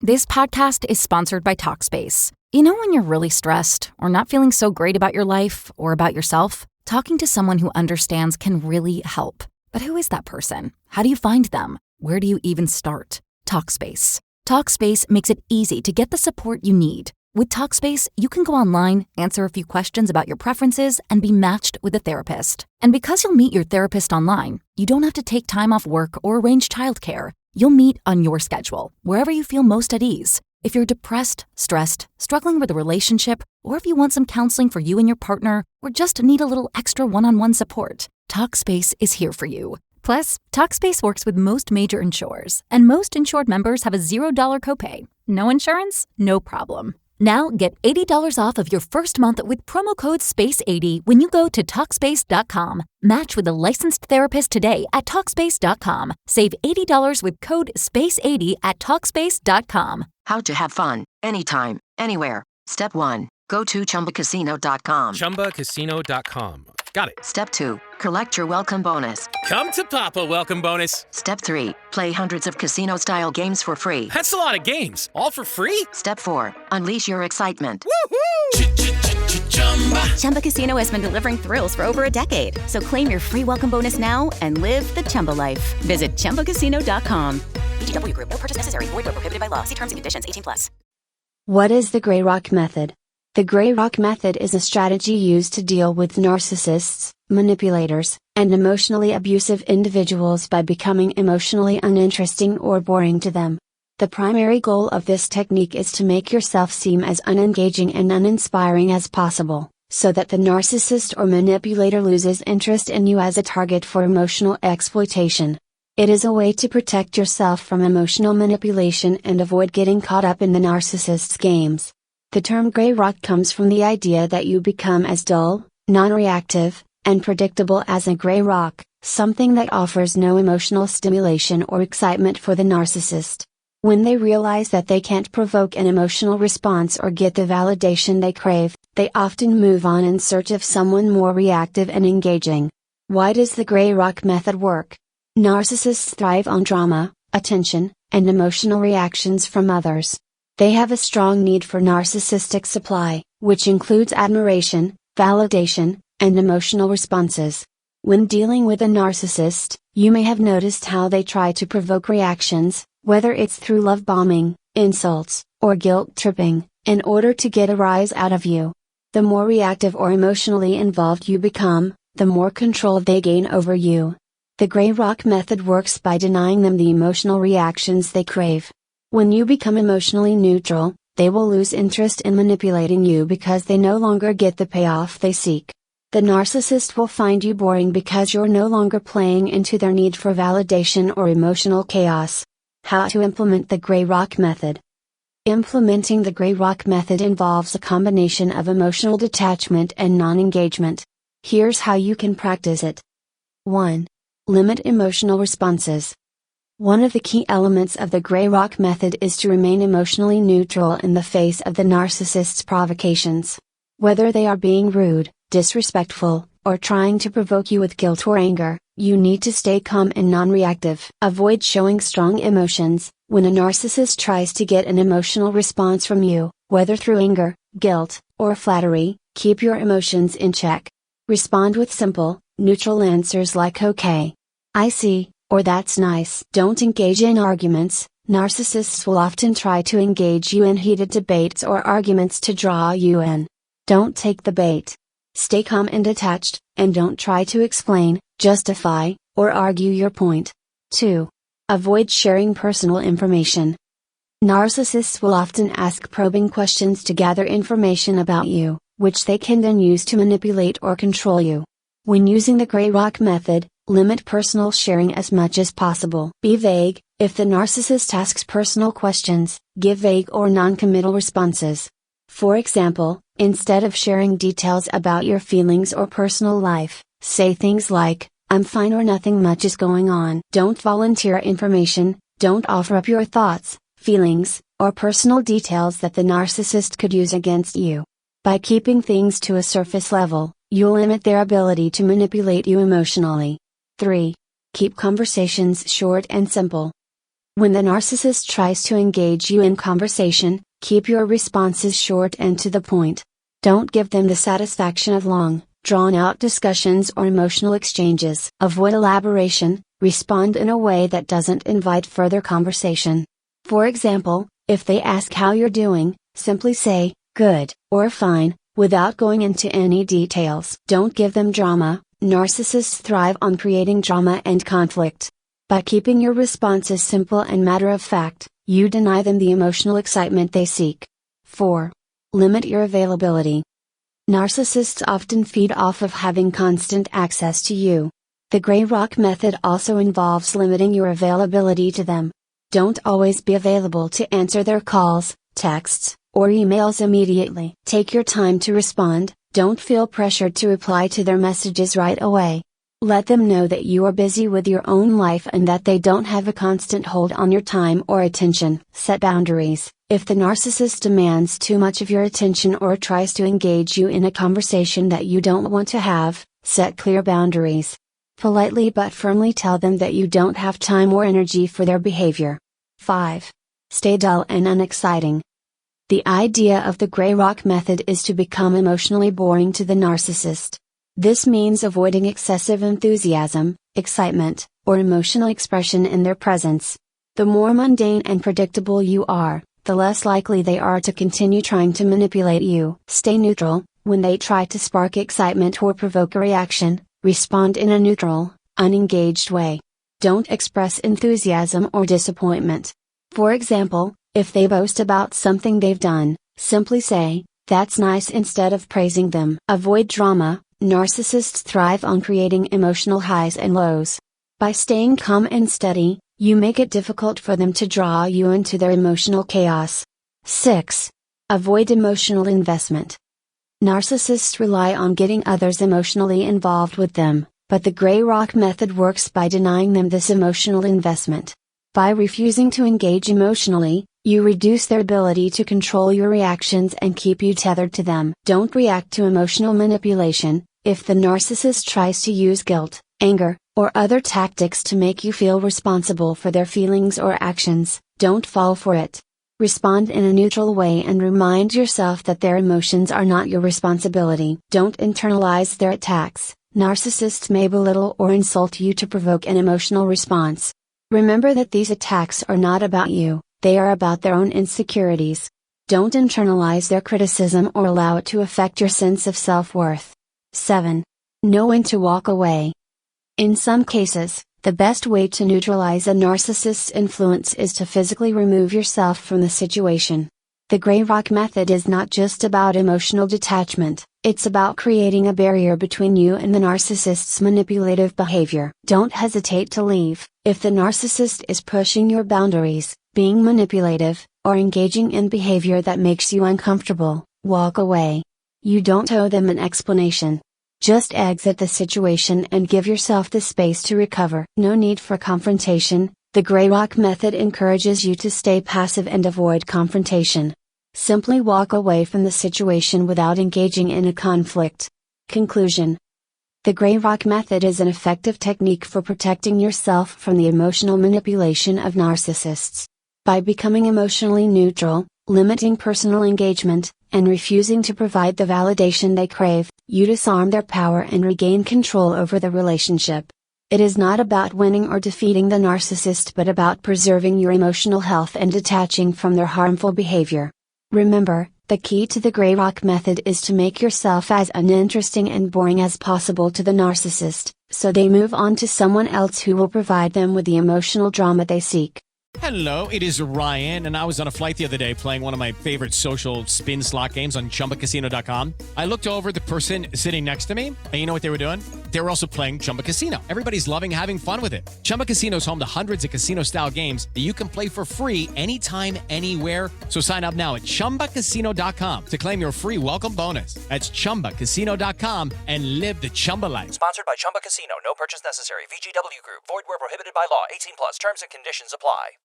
This podcast is sponsored by Talkspace. You know when you're really stressed or not feeling so great about your life or about yourself? Talking to someone who understands can really help. But who is that person? How do you find them? Where do you even start? Talkspace. Talkspace makes it easy to get the support you need. With Talkspace, you can go online, answer a few questions about your preferences, and be matched with a therapist. And because you'll meet your therapist online, you don't have to take time off work or arrange childcare. You'll meet on your schedule, wherever you feel most at ease. If you're depressed, stressed, struggling with a relationship, or if you want some counseling for you and your partner, or just need a little extra one-on-one support, Talkspace is here for you. Plus, Talkspace works with most major insurers, and most insured members have a $0 copay. No insurance? No problem. Now get $80 off of your first month with promo code SPACE80 when you go to Talkspace.com. Match with a licensed therapist today at Talkspace.com. Save $80 with code SPACE80 at Talkspace.com. How to have fun, anytime, anywhere. Step 1. Go to ChumbaCasino.com. ChumbaCasino.com. Got it. Step 2. Collect your welcome bonus. Come to Papa welcome bonus. Step 3. Play hundreds of casino-style games for free. That's a lot of games. All for free? Step 4. Unleash your excitement. Woohoo! Chumba Casino has been delivering thrills for over a decade. So claim your free welcome bonus now and live the Chumba life. Visit ChumbaCasino.com. VGW Group. No purchase necessary. Void where prohibited by law. See terms and conditions. 18+. What is the Gray Rock Method? The Gray Rock Method is a strategy used to deal with narcissists, manipulators, and emotionally abusive individuals by becoming emotionally uninteresting or boring to them. The primary goal of this technique is to make yourself seem as unengaging and uninspiring as possible, so that the narcissist or manipulator loses interest in you as a target for emotional exploitation. It is a way to protect yourself from emotional manipulation and avoid getting caught up in the narcissist's games. The term gray rock comes from the idea that you become as dull, non-reactive, and predictable as a gray rock, something that offers no emotional stimulation or excitement for the narcissist. When they realize that they can't provoke an emotional response or get the validation they crave, they often move on in search of someone more reactive and engaging. Why does the Gray Rock Method work? Narcissists thrive on drama, attention, and emotional reactions from others. They have a strong need for narcissistic supply, which includes admiration, validation, and emotional responses. When dealing with a narcissist, you may have noticed how they try to provoke reactions, whether it's through love bombing, insults, or guilt tripping, in order to get a rise out of you. The more reactive or emotionally involved you become, the more control they gain over you. The Gray Rock Method works by denying them the emotional reactions they crave. When you become emotionally neutral, they will lose interest in manipulating you because they no longer get the payoff they seek. The narcissist will find you boring because you're no longer playing into their need for validation or emotional chaos. How to implement the Gray Rock Method. Implementing the Gray Rock Method involves a combination of emotional detachment and non-engagement. Here's how you can practice it. 1. Limit emotional responses. One of the key elements of the Gray Rock Method is to remain emotionally neutral in the face of the narcissist's provocations. Whether they are being rude, disrespectful, or trying to provoke you with guilt or anger, you need to stay calm and non-reactive. Avoid showing strong emotions. When a narcissist tries to get an emotional response from you, whether through anger, guilt, or flattery, keep your emotions in check. Respond with simple, neutral answers like "okay, I see," or "that's nice." Don't engage in arguments. Narcissists will often try to engage you in heated debates or arguments to draw you in. Don't take the bait. Stay calm and detached, and don't try to explain, justify, or argue your point. 2. Avoid sharing personal information. Narcissists will often ask probing questions to gather information about you, which they can then use to manipulate or control you. When using the Gray Rock Method, limit personal sharing as much as possible. Be vague. If the narcissist asks personal questions, give vague or non-committal responses. For example, instead of sharing details about your feelings or personal life, say things like, "I'm fine" or "nothing much is going on." Don't volunteer information. Don't offer up your thoughts, feelings, or personal details that the narcissist could use against you. By keeping things to a surface level, you'll limit their ability to manipulate you emotionally. 3. Keep conversations short and simple. When the narcissist tries to engage you in conversation, keep your responses short and to the point. Don't give them the satisfaction of long, drawn-out discussions or emotional exchanges. Avoid elaboration, respond in a way that doesn't invite further conversation. For example, if they ask how you're doing, simply say, good, or fine, without going into any details. Don't give them drama. Narcissists thrive on creating drama and conflict. By keeping your responses simple and matter-of-fact, you deny them the emotional excitement they seek. 4. Limit your availability. Narcissists often feed off of having constant access to you. The gray rock method also involves limiting your availability to them. Don't always be available to answer their calls, texts, or emails immediately. Take your time to respond. Don't feel pressured to reply to their messages right away. Let them know that you are busy with your own life and that they don't have a constant hold on your time or attention. Set boundaries. If the narcissist demands too much of your attention or tries to engage you in a conversation that you don't want to have, set clear boundaries. Politely but firmly tell them that you don't have time or energy for their behavior. 5. Stay dull and unexciting. The idea of the gray rock method is to become emotionally boring to the narcissist. This means avoiding excessive enthusiasm, excitement, or emotional expression in their presence. The more mundane and predictable you are, the less likely they are to continue trying to manipulate you. Stay neutral. When they try to spark excitement or provoke a reaction, respond in a neutral, unengaged way. Don't express enthusiasm or disappointment. For example, if they boast about something they've done, simply say, "That's nice," instead of praising them. Avoid drama. Narcissists thrive on creating emotional highs and lows. By staying calm and steady, you make it difficult for them to draw you into their emotional chaos. 6. Avoid emotional investment. Narcissists rely on getting others emotionally involved with them, but the gray rock method works by denying them this emotional investment. By refusing to engage emotionally, you reduce their ability to control your reactions and keep you tethered to them. Don't react to emotional manipulation. If the narcissist tries to use guilt, anger, or other tactics to make you feel responsible for their feelings or actions, don't fall for it. Respond in a neutral way and remind yourself that their emotions are not your responsibility. Don't internalize their attacks. Narcissists may belittle or insult you to provoke an emotional response. Remember that these attacks are not about you, they are about their own insecurities. Don't internalize their criticism or allow it to affect your sense of self-worth. 7. Know when to walk away. In some cases, the best way to neutralize a narcissist's influence is to physically remove yourself from the situation. The gray rock method is not just about emotional detachment, it's about creating a barrier between you and the narcissist's manipulative behavior. Don't hesitate to leave. If the narcissist is pushing your boundaries, being manipulative, or engaging in behavior that makes you uncomfortable, walk away. You don't owe them an explanation. Just exit the situation and give yourself the space to recover. No need for confrontation. The gray rock method encourages you to stay passive and avoid confrontation. Simply walk away from the situation without engaging in a conflict. Conclusion. The gray rock method is an effective technique for protecting yourself from the emotional manipulation of narcissists. By becoming emotionally neutral, limiting personal engagement, and refusing to provide the validation they crave, you disarm their power and regain control over the relationship. It is not about winning or defeating the narcissist but about preserving your emotional health and detaching from their harmful behavior. Remember, the key to the gray rock method is to make yourself as uninteresting and boring as possible to the narcissist, so they move on to someone else who will provide them with the emotional drama they seek. Hello, it is Ryan, and I was on a flight the other day playing one of my favorite social spin slot games on ChumbaCasino.com. I looked over at the person sitting next to me, and you know what they were doing? They were also playing Chumba Casino. Everybody's loving having fun with it. Chumba Casino is home to hundreds of casino-style games that you can play for free anytime, anywhere. So sign up now at ChumbaCasino.com to claim your free welcome bonus. That's ChumbaCasino.com and live the Chumba life. Sponsored by Chumba Casino. No purchase necessary. VGW Group. Void where prohibited by law. 18+. Terms and conditions apply.